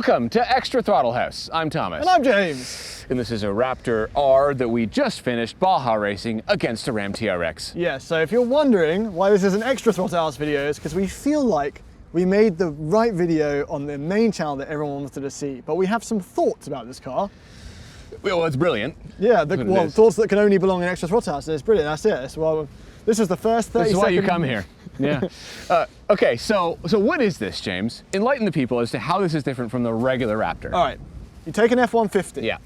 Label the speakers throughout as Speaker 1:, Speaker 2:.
Speaker 1: Welcome to Extra Throttle House. I'm Thomas.
Speaker 2: And I'm James.
Speaker 1: And this is a Raptor R that we just finished Baja racing against a Ram TRX.
Speaker 2: Yeah, so if you're wondering why this is an Extra Throttle House video, it's because we feel like we made the right video on the main channel that everyone wanted to see. But we have some thoughts about this car.
Speaker 1: Well, it's brilliant.
Speaker 2: Yeah, thoughts that can only belong in Extra Throttle House. It's brilliant, that's it. Well, this is the first 30
Speaker 1: This is why you
Speaker 2: second-
Speaker 1: come here. Yeah. Okay, so what is this, James? Enlighten the people as to how this is different from the regular Raptor.
Speaker 2: All right, you take an F-150.
Speaker 1: Yeah.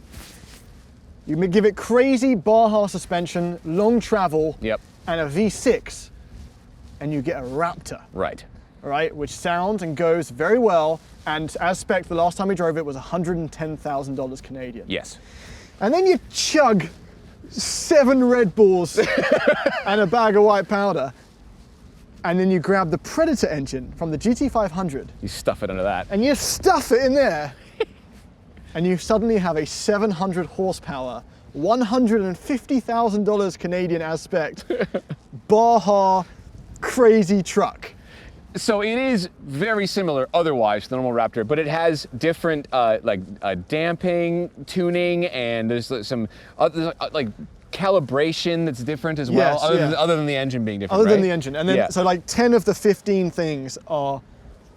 Speaker 2: You give it crazy Baja suspension, long travel,
Speaker 1: Yep.
Speaker 2: and a V6, and you get a Raptor.
Speaker 1: Right.
Speaker 2: All right, which sounds and goes very well, and as spec, the last time we drove it was $110,000 Canadian.
Speaker 1: Yes.
Speaker 2: And then you chug 7 Red Bulls and a bag of white powder, and then you grab the Predator engine from the GT500,
Speaker 1: You stuff it under that.
Speaker 2: and you stuff it in there, and you suddenly have a 700 horsepower, $150,000 Canadian as spec, Baja crazy truck.
Speaker 1: So it is very similar otherwise to the normal Raptor, but it has different damping, tuning, and there's some like calibration that's different as well,
Speaker 2: Yes,
Speaker 1: other than the engine being different.
Speaker 2: Other than
Speaker 1: right?
Speaker 2: the engine. And then,
Speaker 1: Yeah.
Speaker 2: so like 10 of the 15 things are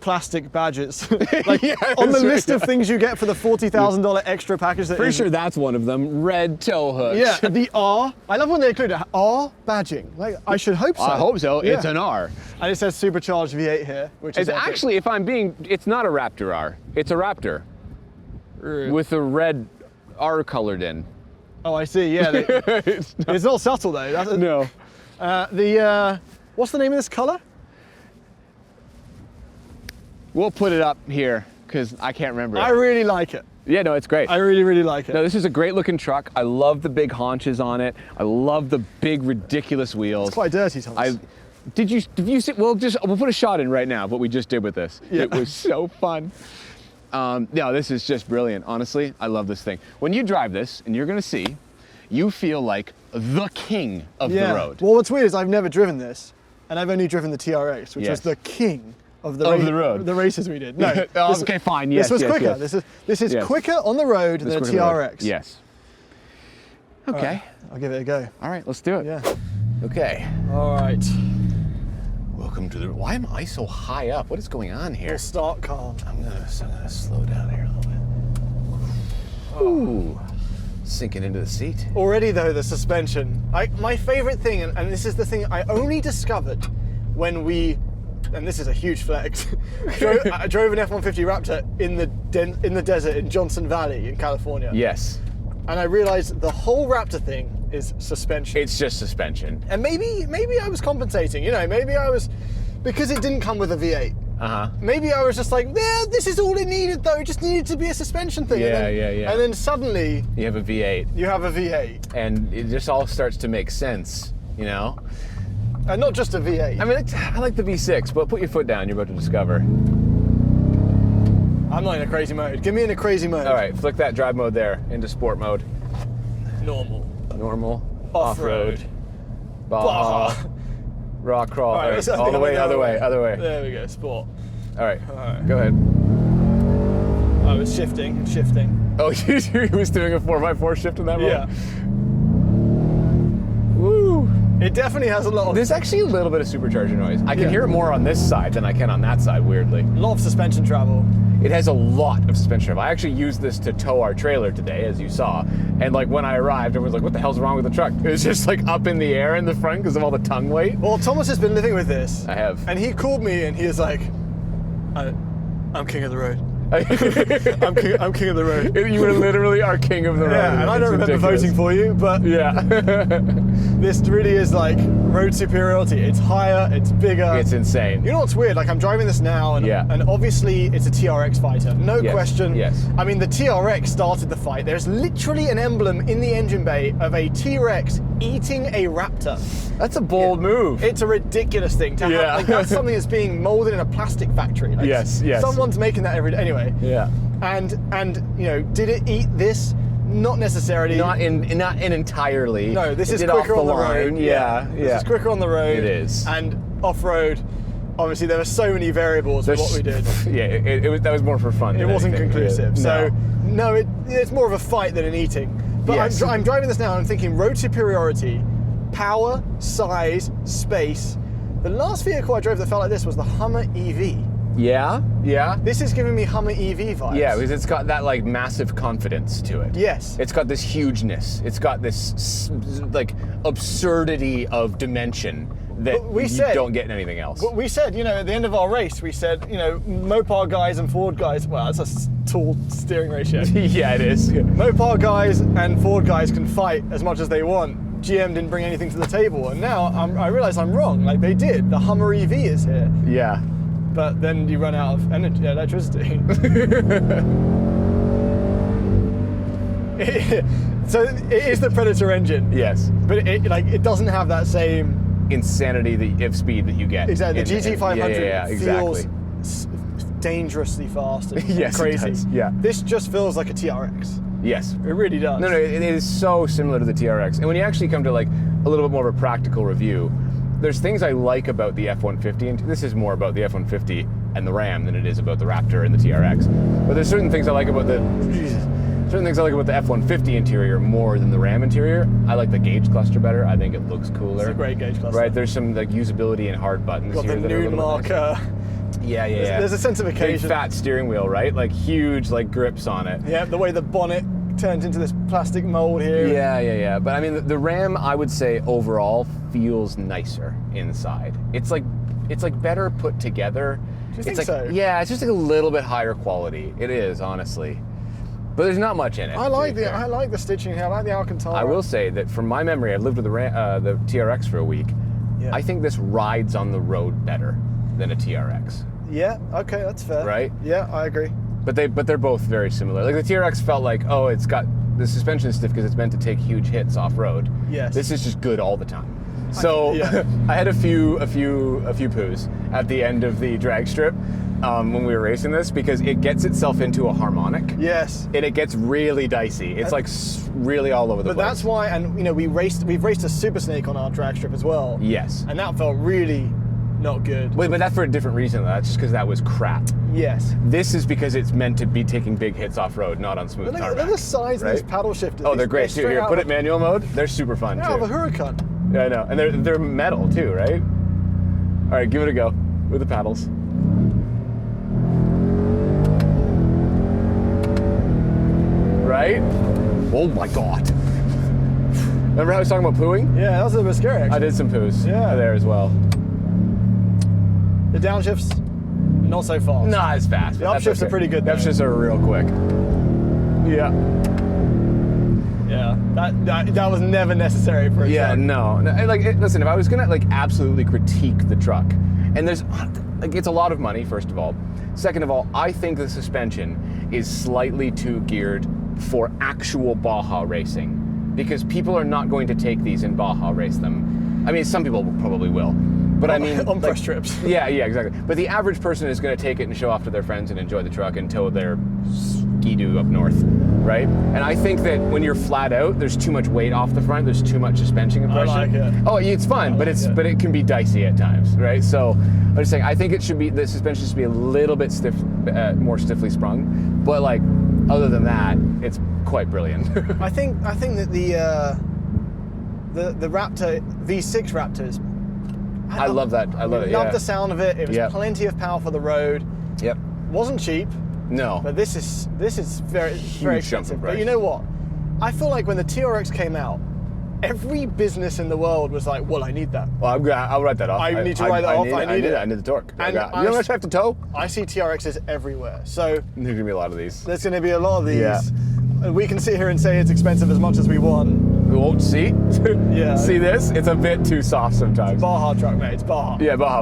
Speaker 2: plastic badges. Like
Speaker 1: Yeah,
Speaker 2: on the
Speaker 1: that's
Speaker 2: list
Speaker 1: right,
Speaker 2: of things you get for the $40,000 extra package that
Speaker 1: Pretty
Speaker 2: is-
Speaker 1: sure that's one of them. Red tow hooks.
Speaker 2: Yeah, the R. I love when they include it. R badging. Like, I should hope so.
Speaker 1: I hope so.
Speaker 2: Yeah.
Speaker 1: It's an R.
Speaker 2: And it says supercharged V8 here, which is
Speaker 1: It's
Speaker 2: epic.
Speaker 1: actually, it's not a Raptor R. It's a Raptor with the red R colored in.
Speaker 2: Oh, I see. Yeah, it's not subtle though. That's
Speaker 1: No.
Speaker 2: What's the name of this color?
Speaker 1: We'll put it up here because I can't remember.
Speaker 2: I really like it.
Speaker 1: Yeah, no, it's great.
Speaker 2: I really, really like it.
Speaker 1: No, this is a great looking truck. I love the big haunches on it. I love the big, ridiculous wheels.
Speaker 2: It's quite dirty, Thomas.
Speaker 1: Did you see? We'll put a shot in right now of what we just did with this.
Speaker 2: Yeah.
Speaker 1: It was so fun. No, this is just brilliant. Honestly, I love this thing. When you drive this, and you're gonna see, you feel like the king of the road.
Speaker 2: Well, what's weird is I've never driven this, and I've only driven the TRX, which
Speaker 1: Yes.
Speaker 2: was the king of the
Speaker 1: road.
Speaker 2: The races we did. No,
Speaker 1: Okay, fine. Yes,
Speaker 2: this was
Speaker 1: yes,
Speaker 2: quicker.
Speaker 1: yes.
Speaker 2: This is
Speaker 1: Yes.
Speaker 2: quicker on the road than a
Speaker 1: This quicker than
Speaker 2: TRX.
Speaker 1: road. Yes.
Speaker 2: All
Speaker 1: Okay.
Speaker 2: right, I'll give it a go.
Speaker 1: All right, let's do it.
Speaker 2: Yeah.
Speaker 1: Okay.
Speaker 2: All right.
Speaker 1: Welcome to the. Why am I so high up? What is going on here?
Speaker 2: We'll start calm.
Speaker 1: I'm gonna slow down here a little bit. Ooh, sinking into the seat.
Speaker 2: Already though, the suspension. My favorite thing, and this is the thing I only discovered when we, and this is a huge flex, I drove an F-150 Raptor in the desert in Johnson Valley in California.
Speaker 1: Yes,
Speaker 2: And I realized the whole Raptor thing is suspension.
Speaker 1: it's just suspension.
Speaker 2: And maybe I was compensating, maybe I was, because it didn't come with a V8. Maybe I was just like, yeah, this is all it needed though. It just needed to be a suspension thing.
Speaker 1: Yeah,
Speaker 2: and then,
Speaker 1: yeah.
Speaker 2: And then suddenly
Speaker 1: You have a V8,
Speaker 2: you have a V8.
Speaker 1: and it just all starts to make sense, you know?
Speaker 2: And not just a V8.
Speaker 1: I mean, I like the V6, but put your foot down, you're about to discover.
Speaker 2: I'm not in a crazy mode. Get me in a crazy mode.
Speaker 1: All right, flick that drive mode there into sport mode.
Speaker 2: Normal.
Speaker 1: Normal,
Speaker 2: Off-road.
Speaker 1: Baja, rock crawl.
Speaker 2: All right,
Speaker 1: All
Speaker 2: let's-
Speaker 1: right,
Speaker 2: I think I went the
Speaker 1: other way.
Speaker 2: There we go, sport.
Speaker 1: All right,
Speaker 2: right.
Speaker 1: go ahead.
Speaker 2: Oh, it's shifting.
Speaker 1: Oh, he was doing a 4x4 shift in that mode?
Speaker 2: Yeah.
Speaker 1: Woo!
Speaker 2: It definitely has a lot of
Speaker 1: There's actually a little bit of supercharger noise. I can hear it more on this side than I can on that side, weirdly.
Speaker 2: suspension travel.
Speaker 1: It has a lot of suspension travel. I actually used this to tow our trailer today, as you saw. And like when I arrived, everyone's like, what the hell's wrong with the truck? It was just like up in the air in the front because of all the tongue weight.
Speaker 2: Well, Thomas has been living with this.
Speaker 1: I have.
Speaker 2: And he called me and he was like, I'm king of the road. I'm king of the road.
Speaker 1: You were literally our king of the road.
Speaker 2: Yeah, and I don't
Speaker 1: It's
Speaker 2: remember
Speaker 1: ridiculous.
Speaker 2: voting for you, but
Speaker 1: Yeah.
Speaker 2: this really is like road superiority. It's higher, it's bigger.
Speaker 1: It's insane.
Speaker 2: You know what's weird? Like I'm driving this now, and,
Speaker 1: Yeah.
Speaker 2: and obviously it's a TRX fighter, no
Speaker 1: Yes,
Speaker 2: question.
Speaker 1: yes.
Speaker 2: I mean, the TRX started the fight. There's literally an emblem in the engine bay of a T-Rex eating a Raptor.
Speaker 1: That's a bold move.
Speaker 2: It's a ridiculous thing to have.
Speaker 1: Yeah.
Speaker 2: Like, that's something that's being molded in a plastic factory. Like,
Speaker 1: Yes, yes.
Speaker 2: Someone's making that every day. Anyway.
Speaker 1: Yeah.
Speaker 2: And did it eat this? Not necessarily.
Speaker 1: Not entirely.
Speaker 2: No, this
Speaker 1: It
Speaker 2: is
Speaker 1: did
Speaker 2: quicker
Speaker 1: off
Speaker 2: on the
Speaker 1: line.
Speaker 2: road.
Speaker 1: Yeah,
Speaker 2: This is quicker on the road.
Speaker 1: It is.
Speaker 2: And off-road, obviously there were so many variables with what we did.
Speaker 1: Yeah, it was, that was more for fun.
Speaker 2: It
Speaker 1: than
Speaker 2: wasn't
Speaker 1: anything.
Speaker 2: conclusive.
Speaker 1: No.
Speaker 2: So no, it's more of a fight than an eating. But
Speaker 1: Yes.
Speaker 2: I'm driving this now and I'm thinking road superiority, power, size, space. The last vehicle I drove that felt like this was the Hummer EV.
Speaker 1: Yeah, yeah.
Speaker 2: This is giving me Hummer EV vibes.
Speaker 1: Yeah, because it's got that like massive confidence to it.
Speaker 2: Yes.
Speaker 1: It's got this hugeness. It's got this like absurdity of dimension that
Speaker 2: But we
Speaker 1: you
Speaker 2: said-
Speaker 1: don't get in anything else.
Speaker 2: But we said, at the end of our race, we said, Mopar guys and Ford guys, well, that's a tall steering ratio.
Speaker 1: Yeah, it is.
Speaker 2: Mopar guys and Ford guys can fight as much as they want. GM didn't bring anything to the table, and now I realize I'm wrong. Like they did. The Hummer EV is here,
Speaker 1: Yeah.
Speaker 2: but then you run out of electricity. So it is the Predator engine.
Speaker 1: Yes.
Speaker 2: But it doesn't have that same.
Speaker 1: Insanity of speed that you get.
Speaker 2: Exactly. The GT500
Speaker 1: yeah,
Speaker 2: feels
Speaker 1: exactly.
Speaker 2: dangerously fast and
Speaker 1: Yes, it
Speaker 2: crazy.
Speaker 1: does, yeah.
Speaker 2: This just feels like a TRX.
Speaker 1: Yes.
Speaker 2: It really does.
Speaker 1: No, it is so similar to the TRX. And when you actually come to like a little bit more of a practical review, there's things I like about the F-150, and this is more about the F-150 and the Ram than it is about the Raptor and the TRX. But there's certain things I like about the F-150 interior more than the Ram interior. I like the gauge cluster better. I think it looks cooler.
Speaker 2: It's a great gauge cluster.
Speaker 1: Right, there's some like usability and hard buttons
Speaker 2: Got
Speaker 1: here
Speaker 2: the
Speaker 1: that are a
Speaker 2: noon
Speaker 1: little bit nicer.
Speaker 2: marker.
Speaker 1: Yeah.
Speaker 2: There's a sense of
Speaker 1: Big
Speaker 2: occasion.
Speaker 1: fat steering wheel, right? Like huge like grips on it.
Speaker 2: Yeah, the way the bonnet turns into this plastic mold here.
Speaker 1: Yeah. But I mean, the Ram, I would say overall feels nicer inside. It's like better put together.
Speaker 2: Do you
Speaker 1: It's
Speaker 2: think
Speaker 1: like,
Speaker 2: so?
Speaker 1: Yeah, it's just like a little bit higher quality. It is, honestly. But there's not much in it.
Speaker 2: I
Speaker 1: to
Speaker 2: like
Speaker 1: be fair.
Speaker 2: the stitching here. I like the Alcantara.
Speaker 1: I will say that from my memory, I've lived with the TRX for a week.
Speaker 2: Yeah.
Speaker 1: I think this rides on the road better than a TRX.
Speaker 2: Yeah. Okay, that's fair.
Speaker 1: Right?
Speaker 2: Yeah, I agree.
Speaker 1: But they're both very similar. Like the TRX felt like, oh, it's got the suspension stiff because it's meant to take huge hits off road.
Speaker 2: Yes.
Speaker 1: This is just good all the time. So
Speaker 2: yeah.
Speaker 1: I had a few poos at the end of the drag strip when we were racing this because it gets itself into a harmonic.
Speaker 2: Yes.
Speaker 1: And it gets really dicey. It's like really all over the
Speaker 2: But
Speaker 1: place.
Speaker 2: that's why, and we've raced a Super Snake on our drag strip as well.
Speaker 1: Yes.
Speaker 2: And that felt really not good.
Speaker 1: Wait, but that's for a different reason. That's just because that was crap.
Speaker 2: Yes.
Speaker 1: This is because it's meant to be taking big hits off road, not on smooth
Speaker 2: Look
Speaker 1: tarmac.
Speaker 2: at the size of
Speaker 1: right?
Speaker 2: these paddle shifters.
Speaker 1: Oh, they're great too.
Speaker 2: straight
Speaker 1: Here,
Speaker 2: out
Speaker 1: put
Speaker 2: of
Speaker 1: it manual mode. They're super fun
Speaker 2: out of a
Speaker 1: too.
Speaker 2: Huracan.
Speaker 1: Yeah, I know, and they're metal too, right? All right, give it a go with the paddles. Right? Oh my God! Remember how I was talking about pooing?
Speaker 2: Yeah, that was a little bit scary.
Speaker 1: I
Speaker 2: Actually.
Speaker 1: did some poos
Speaker 2: Yeah.
Speaker 1: there as well.
Speaker 2: The downshifts, not so fast.
Speaker 1: Not as fast.
Speaker 2: The
Speaker 1: but that's
Speaker 2: upshifts are
Speaker 1: okay.
Speaker 2: pretty good,
Speaker 1: The
Speaker 2: though.
Speaker 1: upshifts are real quick. Yeah.
Speaker 2: Yeah, that was never necessary for a
Speaker 1: Yeah,
Speaker 2: truck.
Speaker 1: no. Listen, if I was gonna like absolutely critique the truck, and there's like it's a lot of money, first of all. Second of all, I think the suspension is slightly too geared for actual Baja racing because people are not going to take these in Baja race them. I mean, some people probably will, but I mean,
Speaker 2: on press trips.
Speaker 1: Yeah, exactly. But the average person is going to take it and show off to their friends and enjoy the truck until they're ski-doo up north, right? And I think that when you're flat out, there's too much weight off the front. There's too much suspension compression.
Speaker 2: like it.
Speaker 1: Oh, it's fun, but it can be dicey at times, right? So I'm just saying, I think the suspension should be a little bit stiff, more stiffly sprung. But like, other than that, it's quite brilliant.
Speaker 2: I think that the Raptor V6 Raptors.
Speaker 1: I love that. I love it.
Speaker 2: Love
Speaker 1: Yeah.
Speaker 2: the sound of it. It was
Speaker 1: Yep.
Speaker 2: plenty of power for the road.
Speaker 1: Yep.
Speaker 2: Wasn't cheap,
Speaker 1: No.
Speaker 2: but this is very
Speaker 1: jump
Speaker 2: expensive.
Speaker 1: in
Speaker 2: But
Speaker 1: price.
Speaker 2: you know what? I feel like when the TRX came out, every business in the world was like, "Well, I need that."
Speaker 1: Well, I'll write that off.
Speaker 2: I need to write that off. I need it.
Speaker 1: I need the torque.
Speaker 2: And
Speaker 1: You know how much I have to tow?
Speaker 2: I see TRXs everywhere, so
Speaker 1: There's gonna be a lot of these.
Speaker 2: there's going to be a lot of these.
Speaker 1: Yeah.
Speaker 2: And we can sit here and say it's expensive as much as we want.
Speaker 1: Oh, see?
Speaker 2: Yeah.
Speaker 1: See this? It's a bit too soft sometimes.
Speaker 2: Baja truck, mate. It's Baja.
Speaker 1: Yeah, Baja.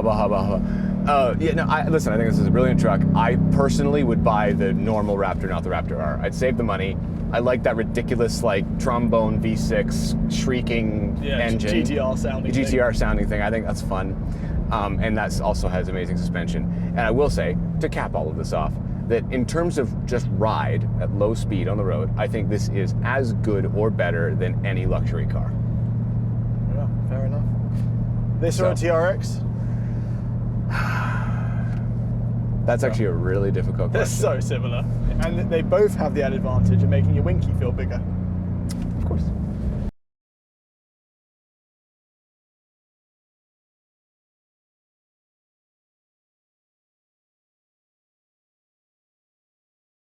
Speaker 1: Listen, I think this is a brilliant truck. I personally would buy the normal Raptor, not the Raptor R. I'd save the money. I like that ridiculous, like, trombone V6 shrieking engine.
Speaker 2: GTR sounding thing.
Speaker 1: GTR sounding thing. I think that's fun. And that also has amazing suspension. And I will say, to cap all of this off, that in terms of just ride at low speed on the road, I think this is as good or better than any luxury car.
Speaker 2: Yeah, fair enough. This or a
Speaker 1: So-
Speaker 2: TRX?
Speaker 1: That's actually a really difficult
Speaker 2: They're
Speaker 1: question.
Speaker 2: so similar. And they both have the added advantage of making your winky feel bigger.
Speaker 1: Of course.